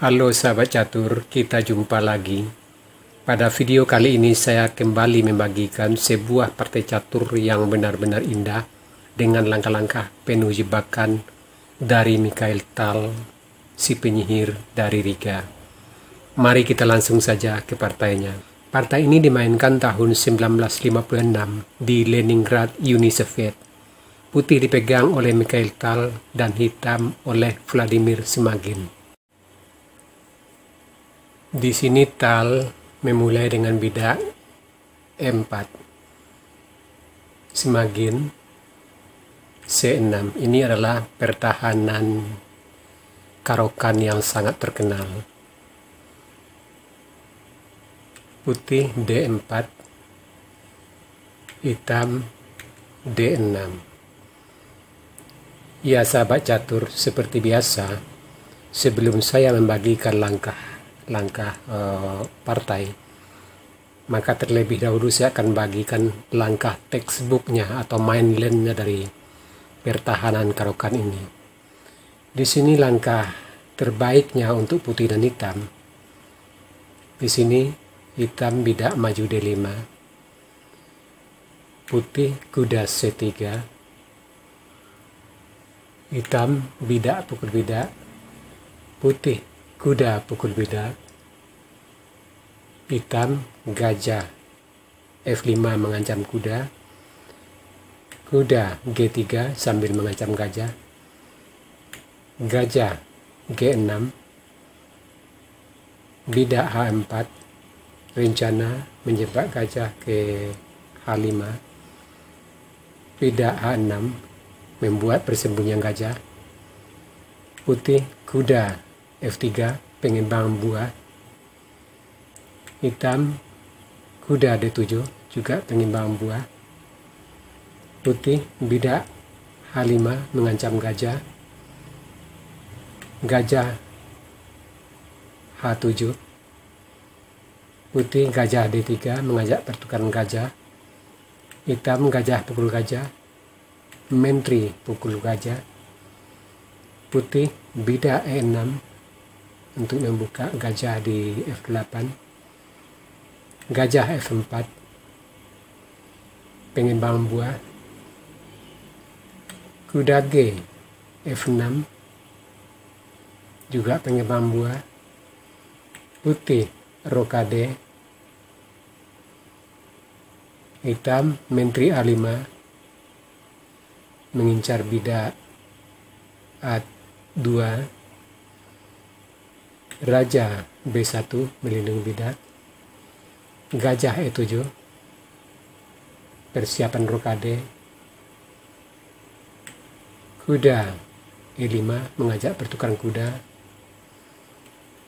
Halo sahabat catur, kita jumpa lagi. Pada video kali ini saya kembali membagikan sebuah partai catur yang benar-benar indah dengan langkah-langkah penuh jebakan dari Mikhail Tal, si penyihir dari Riga. Mari kita langsung saja ke partainya. Partai ini dimainkan tahun 1956 di Leningrad, Uni Soviet. Putih dipegang oleh Mikhail Tal dan hitam oleh Vladimir Smagin. Di sini Tal memulai dengan bidak E4, Smagin C6. Ini adalah pertahanan Caro-Kann yang sangat terkenal. Putih D4, hitam D6. Ya sahabat catur, seperti biasa, sebelum saya membagikan langkah partai, maka terlebih dahulu saya akan bagikan langkah textbooknya atau mainlandnya dari pertahanan Caro-Kann ini. Di sini langkah terbaiknya untuk putih dan hitam. Di sini hitam bidak maju D5, putih kuda C3, hitam bidak pukul bidak, putih kuda pukul bidak, hitam gajah F5 mengancam kuda, kuda G3 sambil mengancam gajah, gajah G6, bidak H4, rencana menjebak gajah ke H5, bidak H6 membuat persembunyian gajah, putih kuda F3 pengimbang buah, hitam kuda D7 juga pengimbang buah, putih bidak H5 mengancam gajah, gajah H7, putih gajah D3 mengajak pertukaran gajah, hitam gajah pukul gajah, menteri pukul gajah, putih bidak E6 untuk membuka gajah di F8, gajah F4 pengimbang buah, kuda G F6 juga pengimbang buah, putih rokade, hitam menteri A5 mengincar bidak A2, raja B1 melindungi bidak, gajah E7 persiapan rokade, kuda E5 mengajak pertukaran kuda,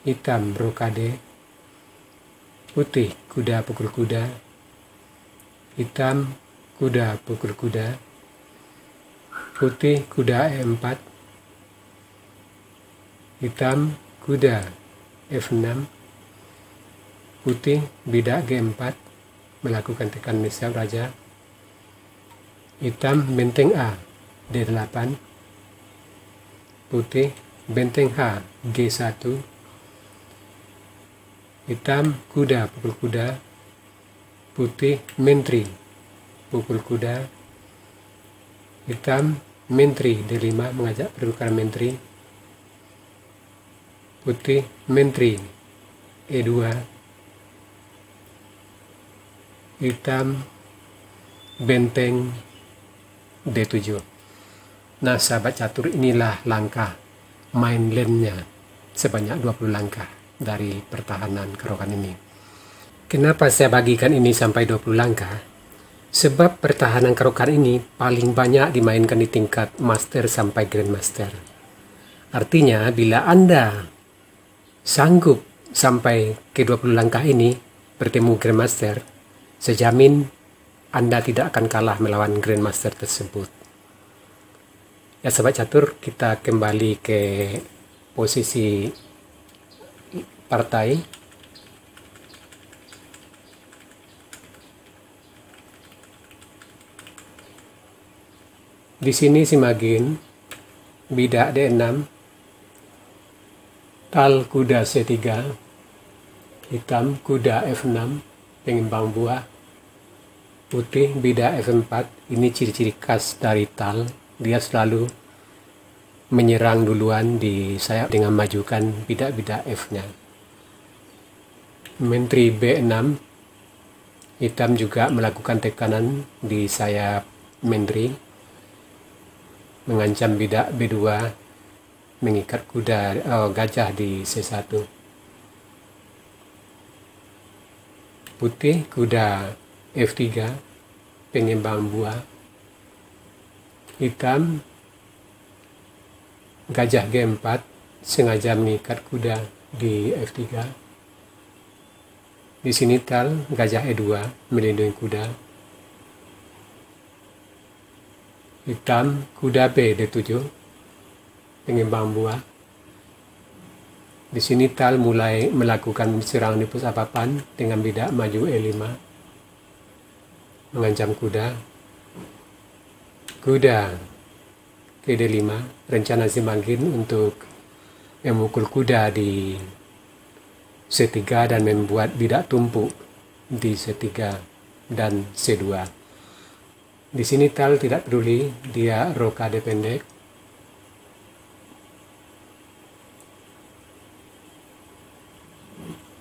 hitam rokade, putih kuda pukul kuda, hitam kuda pukul kuda, putih kuda E4, hitam kuda F6, putih bidak G4 melakukan tekan mesra raja, hitam benteng A D8, putih benteng H G1, hitam kuda pukul kuda, putih menteri pukul kuda, hitam menteri D5 mengajak pertukaran menteri, putih menteri E2, hitam benteng D7. Nah sahabat catur, inilah langkah mainlandnya sebanyak 20 langkah dari pertahanan Caro-Kann ini. Kenapa saya bagikan ini sampai 20 langkah? Sebab pertahanan Caro-Kann ini paling banyak dimainkan di tingkat master sampai grandmaster. Artinya bila Anda sanggup sampai ke 20 langkah ini bertemu grandmaster, sejamin Anda tidak akan kalah melawan grandmaster tersebut. Ya sahabat catur, kita kembali ke posisi partai. Di sini Smagin bidak D6, Tal kuda C3, hitam kuda F6, pengimbang buah, putih bidak F4. Ini ciri-ciri khas dari tal, dia selalu menyerang duluan di sayap dengan majukan bidak-bidak F-nya. Menteri B6, hitam juga melakukan tekanan di sayap menteri, mengancam bidak B2, mengikat gajah di C1. Putih kuda F3, pengimbang buah, hitam gajah G4, sengaja mengikat kuda di F3. Di sini tal gajah E2 melindungi kuda. Hitam kuda B D7, pengimbang buah. Di sini tal mulai melakukan serang di pusat papan dengan bidak maju E5, mengancam kuda. Kuda ke D5, rencana Simagin untuk memukul kuda di C3 dan membuat bidak tumpuk di C3 dan C2. Di sini tal tidak peduli, dia rokade pendek.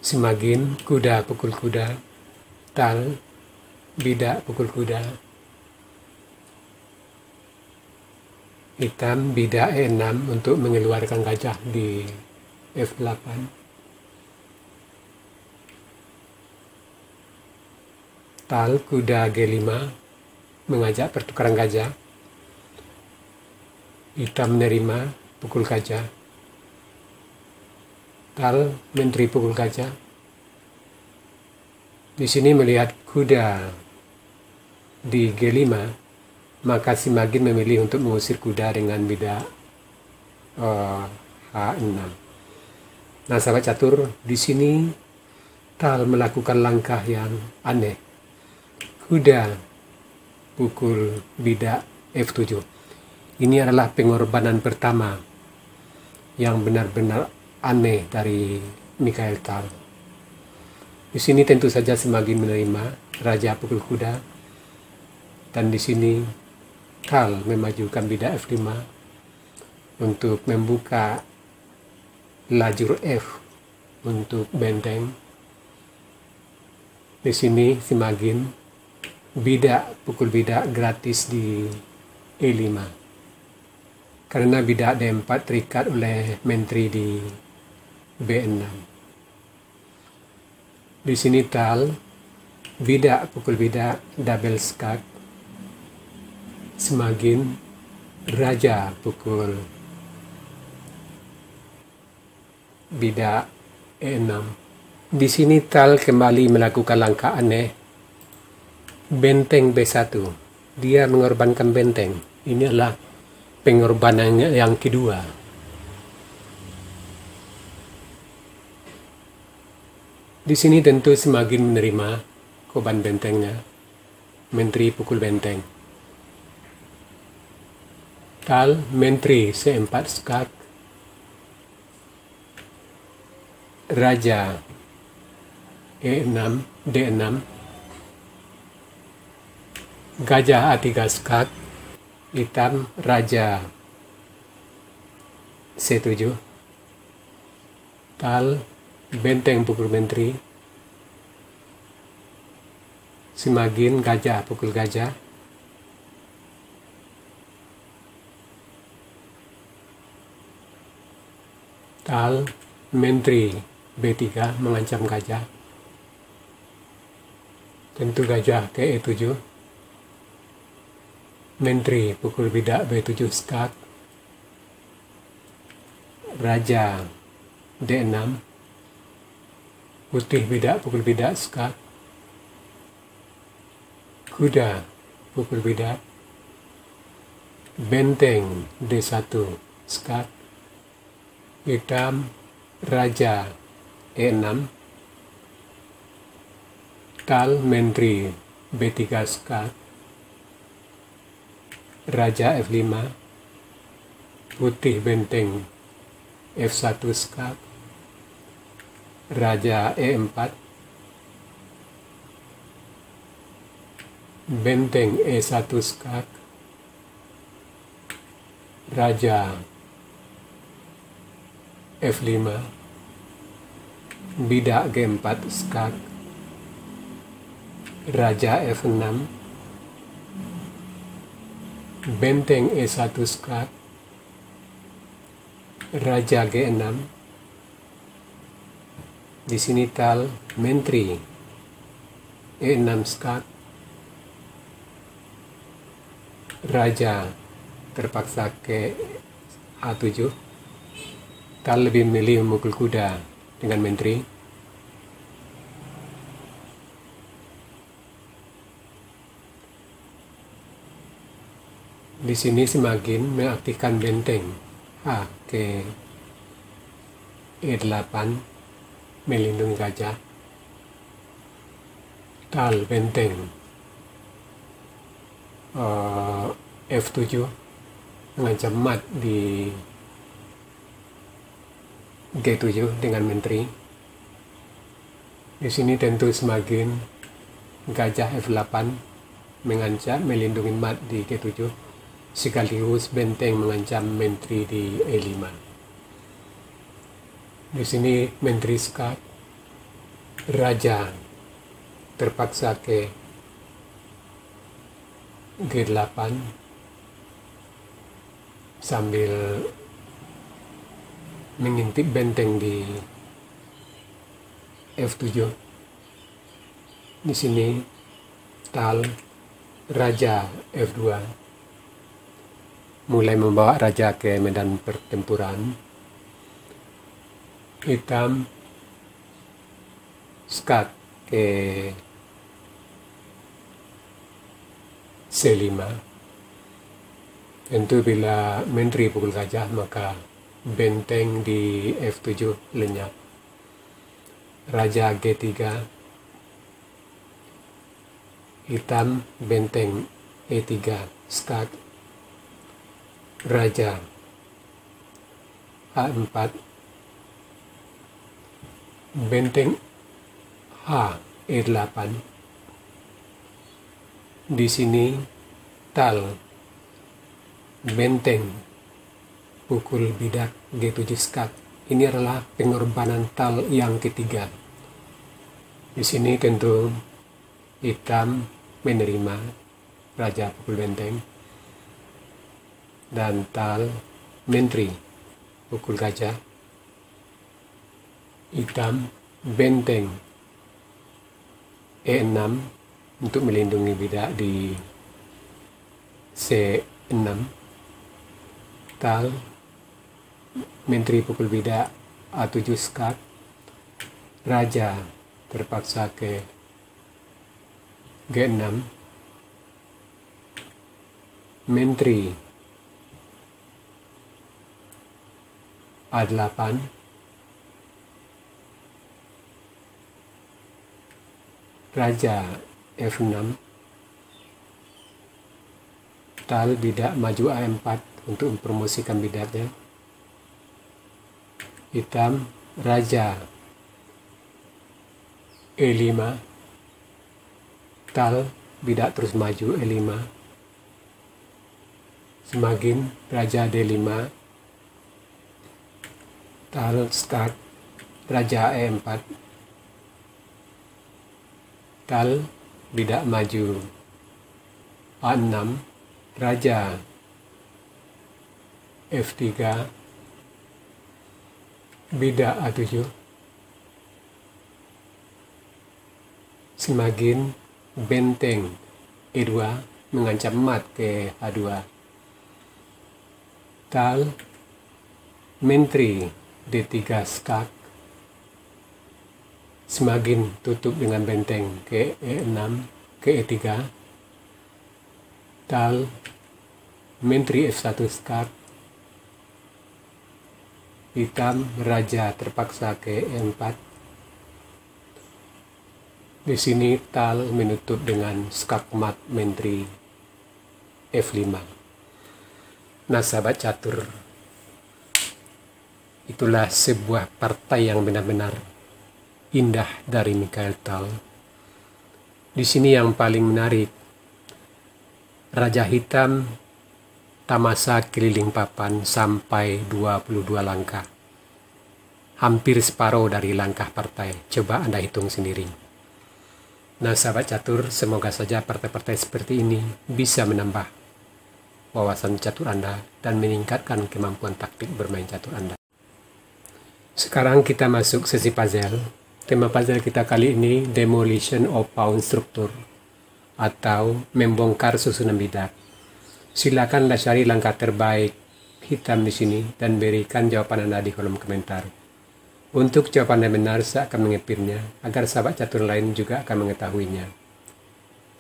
Simagin kuda pukul kuda, tal bidak pukul kuda. Hitam bidak E6 untuk mengeluarkan gajah di F8. Tal kuda G5 mengajak pertukaran gajah. Hitam menerima pukul gajah. Tal menteri pukul gajah. Di sini melihat kuda di G5, maka Simagin memilih untuk mengusir kuda dengan bidak H6. Nah, sahabat catur, di sini tal melakukan langkah yang aneh. Kuda pukul bidak F7. Ini adalah pengorbanan pertama yang benar-benar aneh dari Mikhail Tal. Di sini tentu saja Simagin menerima raja pukul kuda, dan di sini Tal memajukan bidak F5 untuk membuka lajur F untuk benteng. Di sini Simagin bidak pukul bidak gratis di E5 karena bidak D4 terikat oleh menteri di B6. Di sini tal bidak pukul bidak double skak. Simagin raja pukul bidak E6. Di sini tal kembali melakukan langkah aneh. Benteng B1. Dia mengorbankan benteng. Ini adalah pengorbanan yang kedua. Di sini tentu Simagin menerima korban bentengnya. Menteri pukul benteng. Tal menteri C4 skak. Raja E6 D6. Gajah A3 skak. Hitam raja C7. Tal benteng pukul menteri. Simagin gajah pukul gajah. Tal menteri B3 mengancam gajah. Tentu gajah ke E7. Menteri pukul bidak B7 skak. Raja D6. Putih bidak pukul bidak skak. Kuda pukul bidak. Benteng D1 skak. Hitam raja E6. Tal menteri B3 skak. Raja F5. Putih benteng F1 skak. Raja E4, benteng E1 skak, Raja F5, bidak G4 skak, Raja F6, benteng E1 skak, Raja G6. Di sini tal menteri E6 skak, Raja terpaksa ke A7. Tal lebih memilih memukul kuda dengan menteri. Di sini semakin mengaktifkan benteng H ke E8 melindungi gajah. Tal benteng F7 mengancam mat di G7 dengan menteri. Di sini tentu semakin gajah F8 mengancam melindungi mat di G7, sekaligus benteng mengancam menteri di E5. Di sini menteri skak, Raja terpaksa ke G8 sambil mengintip benteng di F7. Di sini tal Raja F2 mulai membawa raja ke medan pertempuran. Hitam skak ke C5. Tentu bila menteri pukul gajah maka benteng di F7 lenyap. Raja G3, hitam benteng E3 skak, Raja A4, benteng H E8. Di sini tal benteng pukul bidak G7 skak. Ini adalah pengorbanan tal yang ketiga. Di sini tentu hitam menerima raja pukul benteng dan tal menteri pukul gajah. Hitam benteng E6 untuk melindungi bidak di C6. Tal menteri pukul bidak A7 skak, raja terpaksa ke G6, menteri A8, Raja F6, tal bidak maju A4 untuk mempromosikan bidaknya. Hitam Raja E5, tal bidak terus maju E5. Semakin Raja D5, tal skak Raja E4. Tal bidak maju A6, Raja F3, bidak A7. Semakin benteng E2 mengancam mat ke A2. Tal menteri D3 skak, semakin tutup dengan benteng ke E6, ke E3. Tal menteri F1 skak, hitam raja terpaksa ke E4. Di sini tal menutup dengan skak mat menteri F5. Nah sahabat catur, itulah sebuah partai yang benar-benar indah dari Mikhail Tal. Di sini yang paling menarik, Raja Hitam tamasa keliling papan sampai 22 langkah. Hampir separuh dari langkah partai. Coba Anda hitung sendiri. Nah, sahabat catur, semoga saja partai-partai seperti ini bisa menambah wawasan catur Anda dan meningkatkan kemampuan taktik bermain catur Anda. Sekarang kita masuk sesi puzzle. Tema puzzle kita kali ini Demolition of Pawn Structure atau membongkar susunan bidak. Silakan cari langkah terbaik hitam di sini dan berikan jawaban Anda di kolom komentar. Untuk jawaban yang benar, saya akan mengepinnya agar sahabat catur lain juga akan mengetahuinya.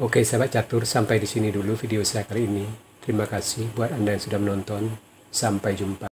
Oke sahabat catur, sampai di sini dulu video saya kali ini. Terima kasih buat Anda yang sudah menonton. Sampai jumpa.